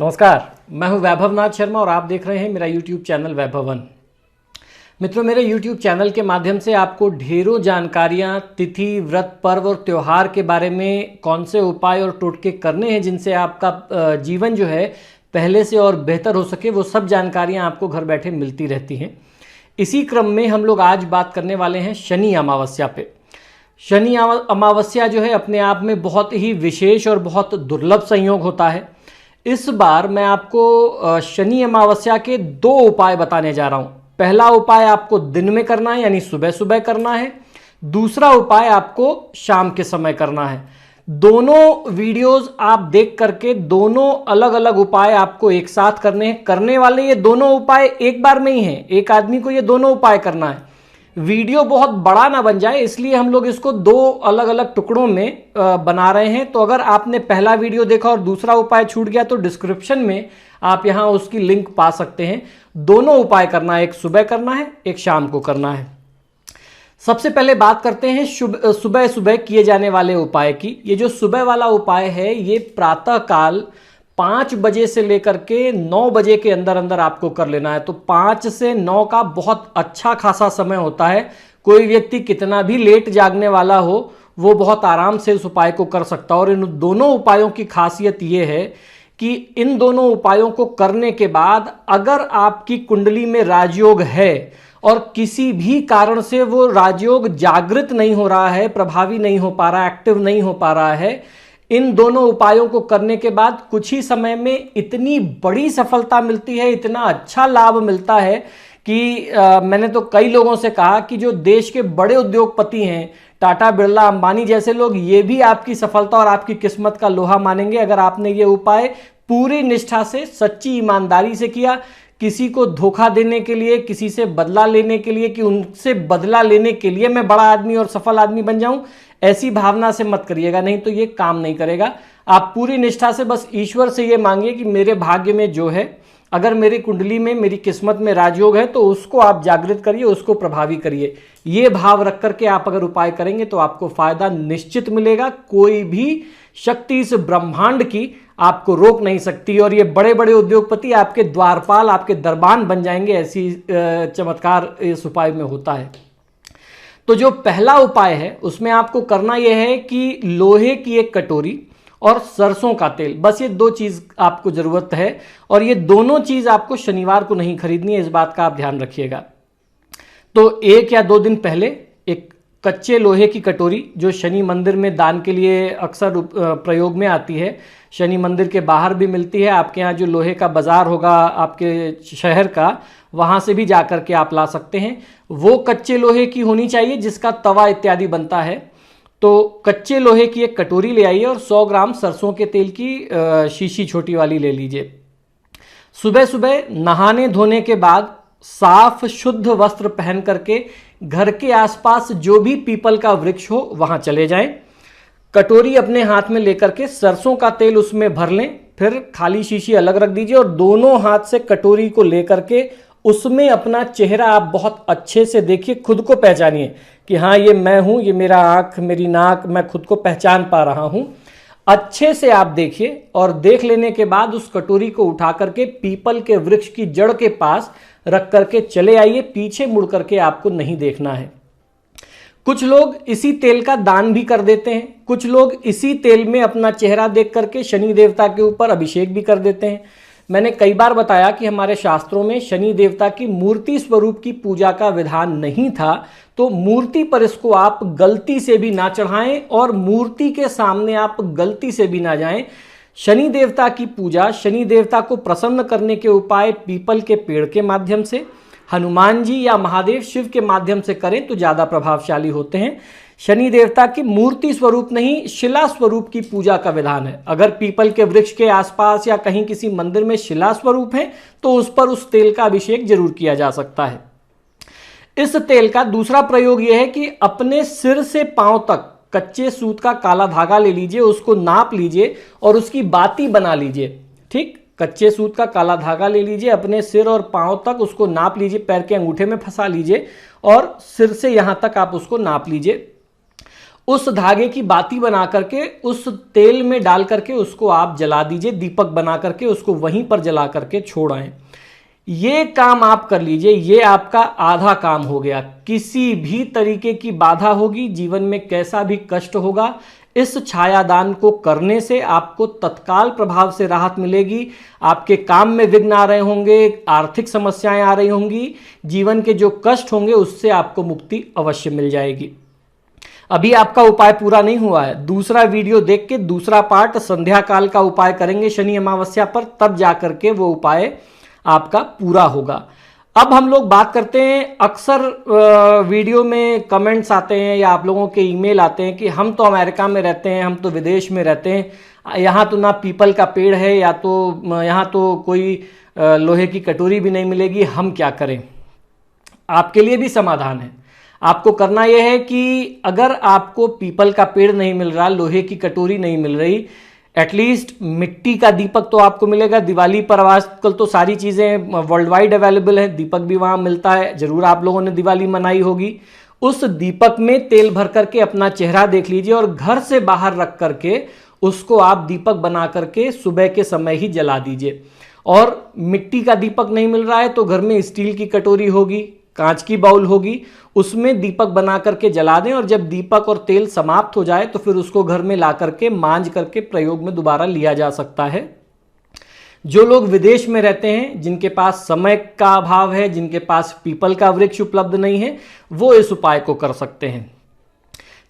नमस्कार, मैं हूं वैभव नाथ शर्मा और आप देख रहे हैं मेरा YouTube चैनल वैभवन। मित्रों, मेरे YouTube चैनल के माध्यम से आपको ढेरों जानकारियां तिथि, व्रत, पर्व और त्यौहार के बारे में कौन से उपाय और टोटके करने हैं जिनसे आपका जीवन जो है पहले से और बेहतर हो सके, वो सब जानकारियां आपको घर बैठे मिलती रहती हैं। इसी क्रम में हम लोग आज बात करने वाले हैं शनि अमावस्या पे। शनि अमावस्या जो है अपने आप में बहुत ही विशेष और बहुत दुर्लभ संयोग होता है। इस बार मैं आपको शनि अमावस्या के दो उपाय बताने जा रहा हूं। पहला उपाय आपको दिन में करना है, यानी सुबह सुबह करना है। दूसरा उपाय आपको शाम के समय करना है। दोनों वीडियोस आप देख करके दोनों अलग अलग उपाय आपको एक साथ करने हैं। करने वाले ये दोनों उपाय एक बार में ही हैं, एक आदमी को ये दोनों उपाय करना है। वीडियो बहुत बड़ा ना बन जाए, इसलिए हम लोग इसको दो अलग अलग टुकड़ों में बना रहे हैं। तो अगर आपने पहला वीडियो देखा और दूसरा उपाय छूट गया तो डिस्क्रिप्शन में आप यहां उसकी लिंक पा सकते हैं। दोनों उपाय करना है, एक सुबह करना है, एक शाम को करना है। सबसे पहले बात करते हैं सुबह सुबह किए जाने वाले उपाय की। ये जो सुबह वाला उपाय है ये प्रातः काल 5 बजे से लेकर के 9 बजे के अंदर अंदर आपको कर लेना है। तो 5 से 9 का बहुत अच्छा खासा समय होता है। कोई व्यक्ति कितना भी लेट जागने वाला हो वो बहुत आराम से इस उपाय को कर सकता है। और इन दोनों उपायों की खासियत ये है कि इन दोनों उपायों को करने के बाद अगर आपकी कुंडली में राजयोग है और किसी भी कारण से वो राजयोग जागृत नहीं हो रहा है, प्रभावी नहीं हो पा रहा है, एक्टिव नहीं हो पा रहा है, इन दोनों उपायों को करने के बाद कुछ ही समय में इतनी बड़ी सफलता मिलती है, इतना अच्छा लाभ मिलता है कि मैंने तो कई लोगों से कहा कि जो देश के बड़े उद्योगपति हैं, टाटा, बिरला, अंबानी जैसे लोग, ये भी आपकी सफलता और आपकी किस्मत का लोहा मानेंगे अगर आपने ये उपाय पूरी निष्ठा से, सच्ची ईमानदारी से किया। किसी को धोखा देने के लिए, किसी से बदला लेने के लिए कि उनसे बदला लेने के लिए मैं बड़ा आदमी और सफल आदमी बन जाऊं, ऐसी भावना से मत करिएगा, नहीं तो ये काम नहीं करेगा। आप पूरी निष्ठा से बस ईश्वर से ये मांगिए कि मेरे भाग्य में जो है, अगर मेरी कुंडली में, मेरी किस्मत में राजयोग है तो उसको आप जागृत करिए, उसको प्रभावी करिए। ये भाव रख करके आप अगर उपाय करेंगे तो आपको फायदा निश्चित मिलेगा। कोई भी शक्ति इस ब्रह्मांड की आपको रोक नहीं सकती और ये बड़े बड़े उद्योगपति आपके द्वारपाल, आपके दरबान बन जाएंगे। ऐसी चमत्कार इस उपाय में होता है। तो जो पहला उपाय है उसमें आपको करना यह है कि लोहे की एक कटोरी और सरसों का तेल, बस ये दो चीज आपको जरूरत है। और ये दोनों चीज आपको शनिवार को नहीं खरीदनी है, इस बात का आप ध्यान रखिएगा। तो 1 या 2 दिन पहले एक कच्चे लोहे की कटोरी, जो शनि मंदिर में दान के लिए अक्सर प्रयोग में आती है, शनि मंदिर के बाहर भी मिलती है, आपके यहाँ जो लोहे का बाजार होगा आपके शहर का, वहाँ से भी जाकर के आप ला सकते हैं। वो कच्चे लोहे की होनी चाहिए जिसका तवा इत्यादि बनता है। तो कच्चे लोहे की एक कटोरी ले आइए और 100 ग्राम सरसों के तेल की शीशी छोटी वाली ले लीजिए। सुबह सुबह नहाने धोने के बाद साफ शुद्ध वस्त्र पहन करके घर के आसपास जो भी पीपल का वृक्ष हो वहां चले जाएं। कटोरी अपने हाथ में लेकर के सरसों का तेल उसमें भर लें, फिर खाली शीशी अलग रख दीजिए और दोनों हाथ से कटोरी को लेकर के उसमें अपना चेहरा आप बहुत अच्छे से देखिए, खुद को पहचानिए कि हाँ ये मैं हूं, ये मेरा आंख, मेरी नाक, मैं खुद को पहचान पा रहा हूं। अच्छे से आप देखिए और देख लेने के बाद उस कटोरी को उठा करके पीपल के वृक्ष की जड़ के पास रख करके चले आइए। पीछे मुड़ करके आपको नहीं देखना है। कुछ लोग इसी तेल का दान भी कर देते हैं, कुछ लोग इसी तेल में अपना चेहरा देख करके शनि देवता के ऊपर अभिषेक भी कर देते हैं। मैंने कई बार बताया कि हमारे शास्त्रों में शनि देवता की मूर्ति स्वरूप की पूजा का विधान नहीं था, तो मूर्ति पर इसको आप गलती से भी ना चढ़ाएं और मूर्ति के सामने आप गलती से भी ना जाएं। शनि देवता की पूजा, शनि देवता को प्रसन्न करने के उपाय पीपल के पेड़ के माध्यम से, हनुमान जी या महादेव शिव के माध्यम से करें तो ज्यादा प्रभावशाली होते हैं। शनि देवता की मूर्ति स्वरूप नहीं, शिला स्वरूप की पूजा का विधान है। अगर पीपल के वृक्ष के आसपास या कहीं किसी मंदिर में शिला स्वरूप है तो उस पर उस तेल का अभिषेक जरूर किया जा सकता है। इस तेल का दूसरा प्रयोग यह है कि अपने सिर से पांव तक कच्चे सूत का काला धागा ले लीजिए, उसको नाप लीजिए और उसकी बाती बना लीजिए। ठीक, कच्चे सूत का काला धागा ले लीजिए, अपने सिर और पांव तक उसको नाप लीजिए, पैर के अंगूठे में फंसा लीजिए और सिर से यहां तक आप उसको नाप लीजिए। उस धागे की बाती बना करके उस तेल में डाल करके उसको आप जला दीजिए, दीपक बना करके उसको वहीं पर जला करके छोड़ आए। ये काम आप कर लीजिए, ये आपका आधा काम हो गया। किसी भी तरीके की बाधा होगी जीवन में, कैसा भी कष्ट होगा, इस छायादान को करने से आपको तत्काल प्रभाव से राहत मिलेगी। आपके काम में विघ्न आ रहे होंगे, आर्थिक समस्याएं आ रही होंगी, जीवन के जो कष्ट होंगे उससे आपको मुक्ति अवश्य मिल जाएगी। अभी आपका उपाय पूरा नहीं हुआ है, दूसरा वीडियो देख के दूसरा पार्ट संध्या काल का उपाय करेंगे शनि अमावस्या पर, तब जाकर के वो उपाय आपका पूरा होगा। अब हम लोग बात करते हैं, अक्सर वीडियो में कमेंट्स आते हैं या आप लोगों के ईमेल आते हैं कि हम तो अमेरिका में रहते हैं, हम तो विदेश में रहते हैं, यहाँ तो ना पीपल का पेड़ है, या तो यहाँ तो कोई लोहे की कटोरी भी नहीं मिलेगी, हम क्या करें। आपके लिए भी समाधान है। आपको करना यह है कि अगर आपको पीपल का पेड़ नहीं मिल रहा, लोहे की कटोरी नहीं मिल रही, एटलीस्ट मिट्टी का दीपक तो आपको मिलेगा। दिवाली पर आजकल तो सारी चीज़ें वर्ल्ड वाइड अवेलेबल है, दीपक भी वहाँ मिलता है, जरूर आप लोगों ने दिवाली मनाई होगी। उस दीपक में तेल भर करके अपना चेहरा देख लीजिए और घर से बाहर रख करके उसको आप दीपक बना करके सुबह के समय ही जला दीजिए। और मिट्टी का दीपक नहीं मिल रहा है तो घर में स्टील की कटोरी होगी, कांच की बाउल होगी, उसमें दीपक बना करके जला दें और जब दीपक और तेल समाप्त हो जाए तो फिर उसको घर में ला करके मांज करके प्रयोग में दोबारा लिया जा सकता है। जो लोग विदेश में रहते हैं, जिनके पास समय का अभाव है, जिनके पास पीपल का वृक्ष उपलब्ध नहीं है, वो इस उपाय को कर सकते हैं।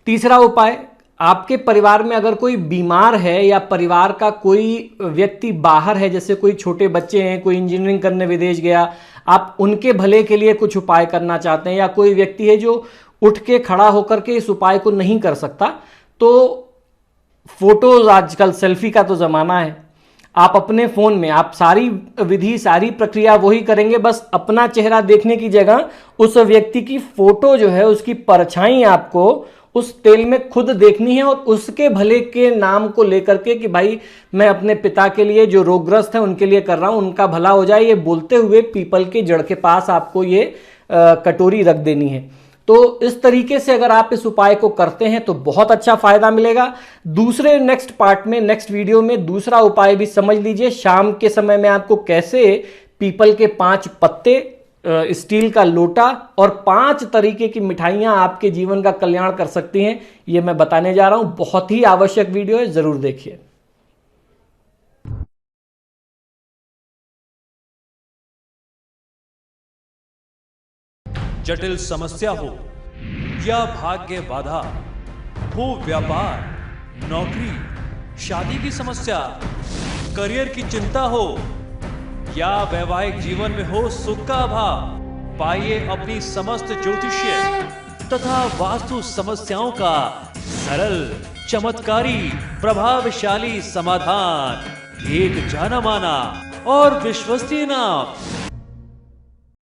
तीसरा उपाय, आपके परिवार में अगर कोई बीमार है या परिवार का कोई व्यक्ति बाहर है, जैसे कोई छोटे बच्चे हैं, कोई इंजीनियरिंग करने विदेश गया, आप उनके भले के लिए कुछ उपाय करना चाहते हैं, या कोई व्यक्ति है जो उठ के खड़ा होकर के इस उपाय को नहीं कर सकता, तो फोटोज, आजकल सेल्फी का तो जमाना है, आप अपने फोन में आप सारी विधि, सारी प्रक्रिया वही करेंगे, बस अपना चेहरा देखने की जगह उस व्यक्ति की फोटो जो है, उसकी परछाई आपको उस तेल में खुद देखनी है और उसके भले के नाम को लेकर के कि भाई मैं अपने पिता के लिए जो रोगग्रस्त है उनके लिए कर रहा हूं, उनका भला हो जाए, ये बोलते हुए पीपल के जड़ के पास आपको ये कटोरी रख देनी है। तो इस तरीके से अगर आप इस उपाय को करते हैं तो बहुत अच्छा फायदा मिलेगा। दूसरे नेक्स्ट पार्ट में, नेक्स्ट वीडियो में दूसरा उपाय भी समझ लीजिए। शाम के समय में आपको कैसे पीपल के 5 पत्ते, स्टील का लोटा और 5 तरीके की मिठाइयां आपके जीवन का कल्याण कर सकती हैं, ये मैं बताने जा रहा हूं। बहुत ही आवश्यक वीडियो है, जरूर देखिए। जटिल समस्या हो या भाग्य बाधा हो, व्यापार, नौकरी, शादी की समस्या, करियर की चिंता हो या वैवाहिक जीवन में हो सुख का अभाव, पाइए अपनी समस्त ज्योतिषीय तथा वास्तु समस्याओं का सरल, चमत्कारी, प्रभावशाली समाधान। एक जाना माना और विश्वसनीय नाम